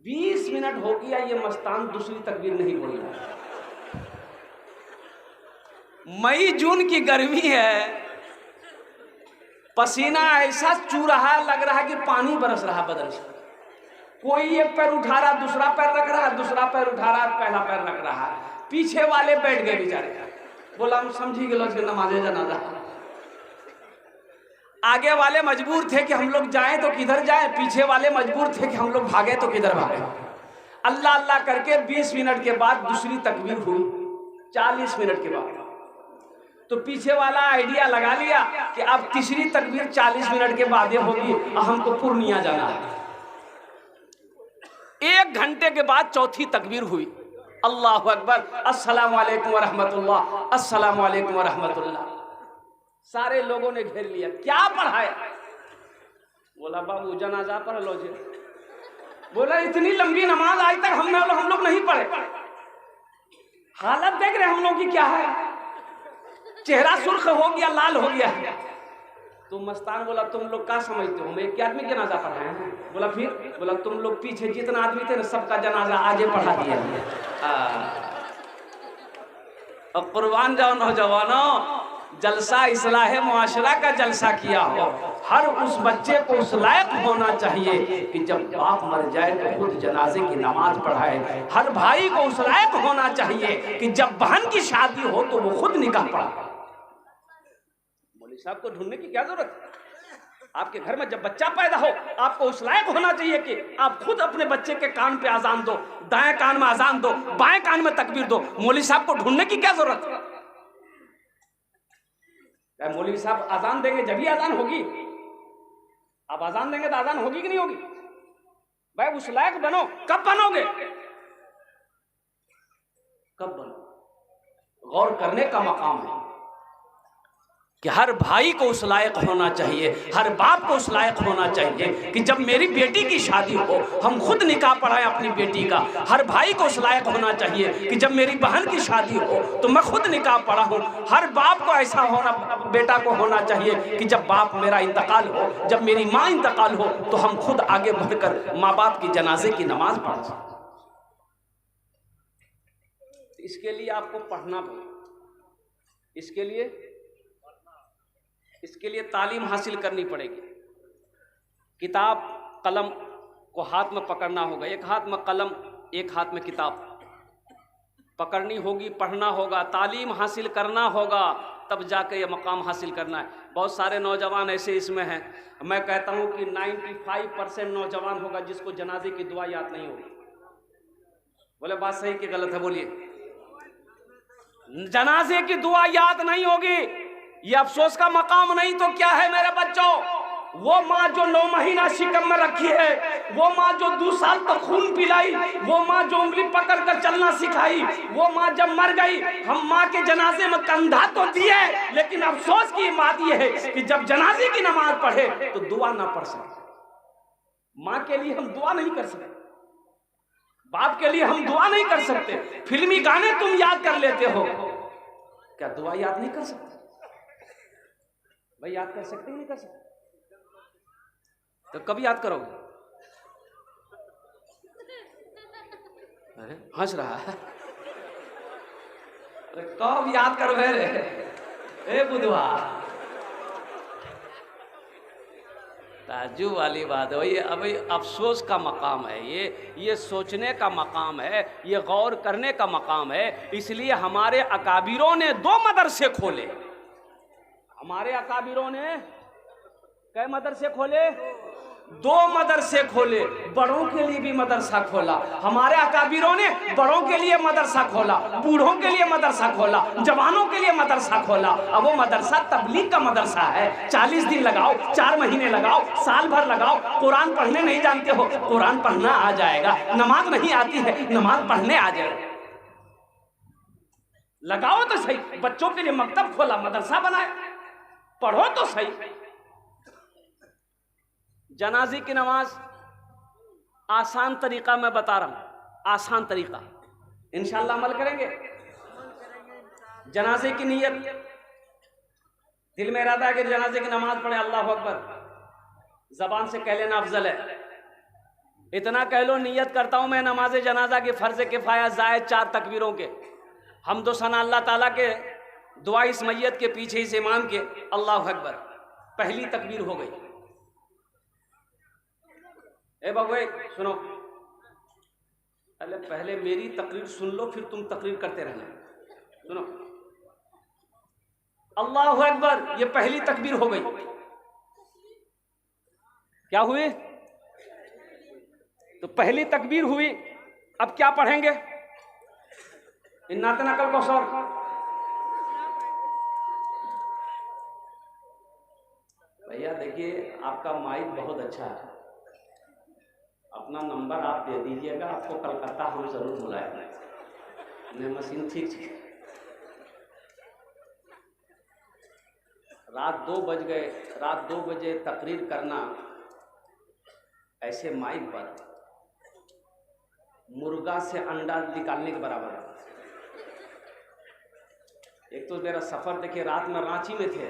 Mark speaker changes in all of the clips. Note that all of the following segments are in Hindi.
Speaker 1: 20 मिनट हो गया ये मस्तान दूसरी तकबीर नहीं बोल रहा। मई जून की गर्मी है, पसीना ऐसा चू रहा, लग रहा है कि पानी बरस रहा बदन से। कोई एक पैर उठा रहा, दूसरा पैर रख रहा, दूसरा पैर उठा रहा, पहला पैर रख रहा। पीछे वाले बैठ गए बेचारे, बोला हम समझी गए नमाज़े जनाजा। आगे वाले मजबूर थे कि हम लोग जाएं तो किधर जाएं, पीछे वाले मजबूर थे कि हम लोग भागे तो किधर भागे। अल्लाह अल्लाह करके 20 मिनट के बाद दूसरी तकबीर हुई, 40 मिनट के बाद। तो पीछे वाला आइडिया लगा लिया कि अब तीसरी तकबीर 40 मिनट के बाद होगी, हमको पूर्णिया जाना है। 1 घंटे के बाद चौथी तकबीर हुई, अल्लाहु अकबर, अस्सलामु अलैकुम व रहमतुल्लाह, अस्सलामु अलैकुम व रहमतुल्लाह। सारे लोगों ने घेर लिया, क्या पढ़ाया? बोला बाबू जनाजा पढ़ लो जी। बोला इतनी लंबी नमाज आज तक हम लोग नहीं पढ़े। हालत देख रहे हम लोग की क्या है, चेहरा सुर्ख हो गया, लाल हो गया। तो मस्तान बोला तुम लोग क्या समझते हो, मैं 1 आदमी जनाजा पढ़ाया है? बोला फिर? बोला तुम लोग पीछे जितना आदमी थे ना सबका जनाजा आजे पढ़ा दिया। अब कुर्बान जाओ नौजवानों, जलसा इस्लाह मुआशरा का जलसा किया हो। हर उस बच्चे को उस लायक होना चाहिए कि जब बाप मर जाए तो खुद जनाजे की नमाज पढ़ाए। हर भाई को उस लायक होना चाहिए कि जब बहन की शादी हो तो वो खुद निकाह पढ़ाए। मौलवी साहब को ढूंढने की क्या जरूरत है? आपके घर में जब बच्चा पैदा हो आपको उस लायक होना चाहिए कि आप खुद अपने बच्चे के कान पे अजान दो, दाएं कान में अजान दो, बाएं कान में तकबीर दो। मौलवी साहब को ढूंढने की क्या जरूरत है? मौलवी साहब अजान देंगे जब ही अजान होगी। आप अजान देंगे तो अजान होगी कि नहीं होगी? भाई उस लायक बनो। कब बनोगे? कब बनो? गौर करने का मकाम है कि हर भाई को उस लायक होना चाहिए, हर बाप को उस लायक होना चाहिए कि जब मेरी बेटी की शादी हो हम खुद निकाह पढ़ाएं अपनी बेटी का। हर भाई को उस लायक होना चाहिए कि जब मेरी बहन की शादी हो तो मैं खुद निकाह पढ़ाऊं। हर बाप को ऐसा होना, बेटा को होना चाहिए कि जब बाप मेरा इंतकाल हो, जब मेरी माँ इंतकाल हो तो हम खुद आगे बढ़कर माँ बाप की जनाजे की नमाज पढ़ सकें। इसके लिए आपको पढ़ना पड़ेगा, इसके लिए तालीम हासिल करनी पड़ेगी। किताब कलम को हाथ में पकड़ना होगा, एक हाथ में कलम एक हाथ में किताब पकड़नी होगी, पढ़ना होगा, तालीम हासिल करना होगा, तब जाकर ये मकाम हासिल करना है। बहुत सारे नौजवान ऐसे इसमें हैं, मैं कहता हूँ कि 95% नौजवान होगा जिसको जनाजे की दुआ याद नहीं होगी। बोले बात सही कि गलत है? बोलिए। जनाजे की दुआ याद नहीं होगी, ये अफसोस का मकाम नहीं तो क्या है मेरे बच्चों? वो माँ जो 9 महीना शिकम में रखी है, वो माँ जो 2 साल तक खून पिलाई, वो माँ जो उंगली पकड़ कर चलना सिखाई, वो माँ जब मर गई हम माँ के जनाजे में कंधा तो दिए, लेकिन अफसोस की बात यह है कि जब जनाजे की नमाज पढ़े तो दुआ ना पढ़ सके। माँ के लिए हम दुआ नहीं कर सकते, बाप के लिए हम दुआ नहीं कर सकते। फिल्मी गाने तुम याद कर लेते हो, क्या दुआ याद नहीं कर सकते? भाई याद कर सकते ही नहीं कर सकते, तो कभी याद करोगे? अरे हंस रहा है, अरे कब याद करोगे रे? ए बुधवा, ताज्जुब वाली बात है। ये अभी अफसोस का मकाम है, ये सोचने का मकाम है, ये गौर करने का मकाम है। इसलिए हमारे अकाबिरों ने 2 मदरसे खोले। हमारे अकाबिरों ने कै मदरसे खोले? 2 मदरसे खोले। बड़ों के लिए भी मदरसा खोला। हमारे अकाबिरों ने बड़ों के लिए मदरसा खोला, बूढ़ों के लिए मदरसा खोला, जवानों के लिए मदरसा खोला। अब वो मदरसा तबलीग का मदरसा है। 40 दिन लगाओ, 4 महीने लगाओ, साल भर लगाओ। कुरान पढ़ने नहीं जानते हो, कुरान पढ़ना आ जाएगा। नमाज नहीं आती है, नमाज पढ़ने आ जाएगा। लगाओ तो सही। बच्चों के लिए मकतब खोला, मदरसा बनाया, पढ़ो तो सही। जनाजे की नमाज आसान तरीका मैं बता रहा हूं, आसान तरीका, इंशाअल्लाह अमल करेंगे। जनाजे की नियत, दिल में इरादा है कि जनाजे की नमाज पढ़े, अल्लाहु अकबर, जबान से कह लेना अफजल है। इतना कह लो, नियत करता हूं मैं नमाज जनाजा की फर्ज किफाया जायद 4 तकबीरों के, हम तो सना अल्लाह ताला के, दुआ इस मैयत के पीछे इस इमाम के, अल्लाह अकबर, पहली तकबीर हो गई। ए बबुए सुनो, अरे पहले मेरी तकरीर सुन लो, फिर तुम तकरीर करते रहना। सुनो, अल्लाह अकबर, ये पहली तकबीर हो गई। क्या हुई? तो पहली तकबीर हुई। अब क्या पढ़ेंगे? इन्ना तनकल को सर, भैया देखिए आपका माइक बहुत अच्छा है, अपना नंबर आप दे दीजिएगा, आपको कलकत्ता हम जरूर बुलाएंगे। मैं मशीन ठीक रात 2 बज गए, रात 2 बजे तकरीर करना ऐसे माइक पर मुर्गा से अंडा निकालने के बराबर है। एक तो मेरा सफर देखिए, रात में रांची में थे,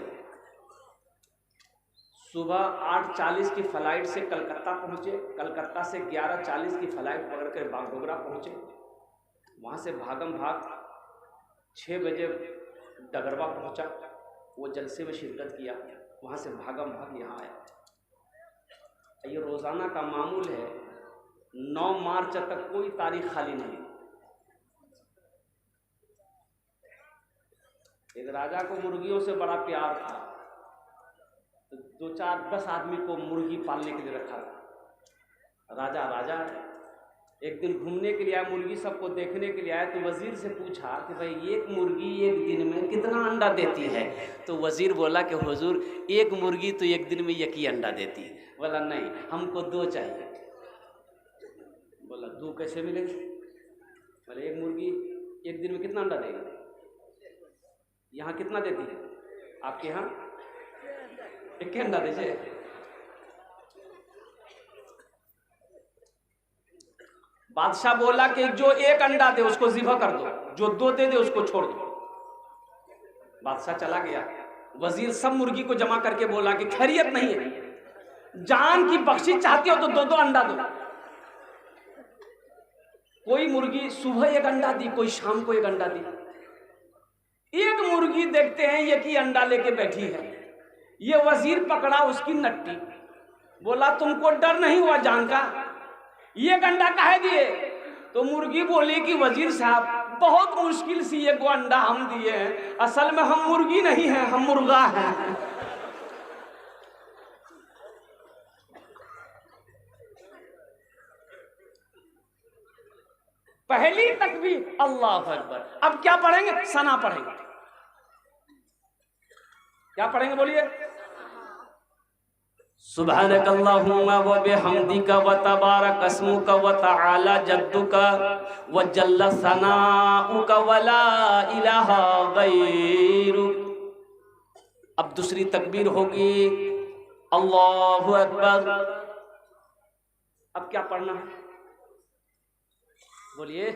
Speaker 1: सुबह 8:40 की फ्लाइट से कलकत्ता पहुंचे, कलकत्ता से 11:40 की फ्लाइट पकड़ कर बागडोगरा पहुंचे, वहां से भागम भाग 6 बजे डगरवा पहुंचा, वो जलसे में शिरकत किया, वहां से भागम भाग यहाँ आया। ये रोजाना का मामूल है, 9 मार्च तक कोई तारीख खाली नहीं। एक राजा को मुर्गियों से बड़ा प्यार था, तो 2-4-10 आदमी को मुर्गी पालने के लिए रखा था। राजा राजा एक दिन घूमने के लिए आया, मुर्गी सबको देखने के लिए आया, तो वजीर से पूछा कि भाई एक मुर्गी एक दिन में कितना अंडा देती है? तो वजीर बोला कि हुजूर एक मुर्गी तो एक दिन में 1 ही अंडा देती है। बोला नहीं, हमको 2 चाहिए। बोला 2 कैसे मिलेंगे? बोले एक मुर्गी एक दिन में कितना अंडा देगी? यहाँ कितना देती है? आपके यहाँ 1 अंडा दीजिए। बादशाह बोला कि जो 1 अंडा दे उसको ज़िबा कर दो, जो 2 दे उसको छोड़ दो। बादशाह चला गया, वजीर सब मुर्गी को जमा करके बोला कि खैरियत नहीं है, जान की बख्शी चाहते हो तो 2-2 अंडा दो। कोई मुर्गी सुबह 1 अंडा दी, कोई शाम को 1 अंडा दी। एक मुर्गी देखते हैं 1 ही अंडा लेके बैठी है। ये वजीर पकड़ा उसकी नट्टी, बोला तुमको डर नहीं हुआ जान का? 1 अंडा काहे दिए? तो मुर्गी बोली कि वजीर साहब बहुत मुश्किल से 1 अंडा हम दिए हैं, असल में हम मुर्गी नहीं हैं, हम मुर्गा हैं। पहली तकबीर अल्लाह अकबर। अब क्या पढ़ेंगे? सना पढ़ेंगे। क्या पढ़ेंगे बोलिए? सुब्हानक अल्लाहुम्मा व बिहम्दिका व तबारक अस्मुका व तआला जद्दुका व जल्ल सनाउका व ला इलाहा गैरुक। अब दूसरी तकबीर होगी अल्लाहु अकबर। अब क्या पढ़ना है बोलिए?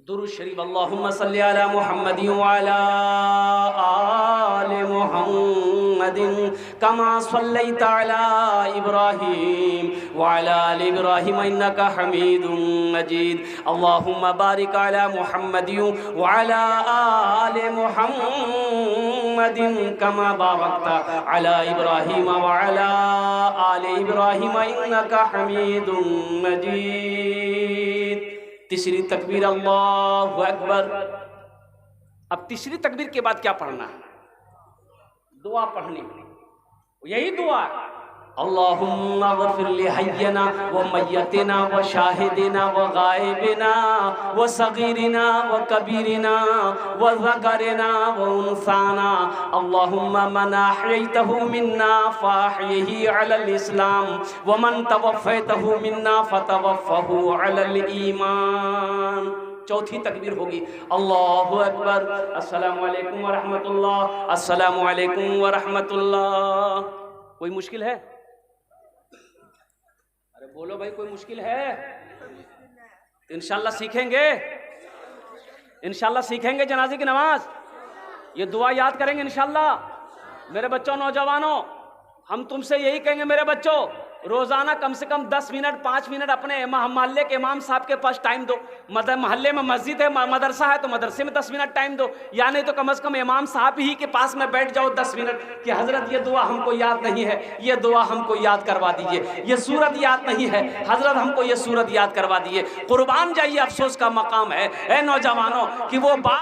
Speaker 1: दुरूद शरीफ, अल्लाहुम्मा सल्ली अला मुहम्मदिन व अला आलि मुहम्मदिन कमा सल्लैता अला इब्राहीम व अला आलि इब्राहीम इन्नका हमीदुम मजीद। अल्लाहुम्मा बारिक अला मुहम्मदिन व अला आलि मुहम्मदिन कमा बारकता अला इब्राहीम व अला आलि इब्राहीम इन्नका हमीदुम मजीद। तीसरी तकबीर अल्लाहु अकबर। अब तीसरी तकबीर के बाद क्या पढ़ना है? दुआ पढ़नी, यही दुआ अल्लाहुम्मा गफिर लि हय्यना व मय्यतिना व शाहिदिना व गायबिना व सगीरिना व कबीरिना व ज़करिना व उनसाना। अल्लाहुम्मा मन अहयैतहु मिन्ना फ़अहयिही अलल इस्लाम व मन तवफ़्फ़ैतहु मिन्ना फ़तवफ़्फ़हु अलल ईमान। चौथी तकबीर होगी अल्लाहु अकबर। अस्सलामु अलैकुम व रहमतुल्लाह, अस्सलामु अलैकुम व रहमतुल्लाह। कोई मुश्किल है? अरे बोलो भाई, कोई मुश्किल है? इंशाल्लाह सीखेंगे, इंशाल्लाह सीखेंगे जनाजे की नमाज, ये दुआ याद करेंगे इंशाल्लाह। मेरे बच्चों, नौजवानों, हम तुमसे यही कहेंगे मेरे बच्चों रोजाना कम से कम 10 मिनट 5 मिनट अपने मोहल्ले के इमाम साहब के पास टाइम दो। मतलब मोहल्ले में मस्जिद है, मदरसा है, तो मदरसे में 10 मिनट टाइम दो, या नहीं तो कम से कम इमाम साहब ही के पास में बैठ जाओ 10 मिनट कि हजरत ये दुआ हमको याद नहीं है, ये दुआ हमको याद करवा दीजिए, ये सूरत याद नहीं है हजरत हमको ये सूरत याद करवा दीजिए। कुर्बान जाइए, अफसोस का मकाम है नौजवानों कि वो बात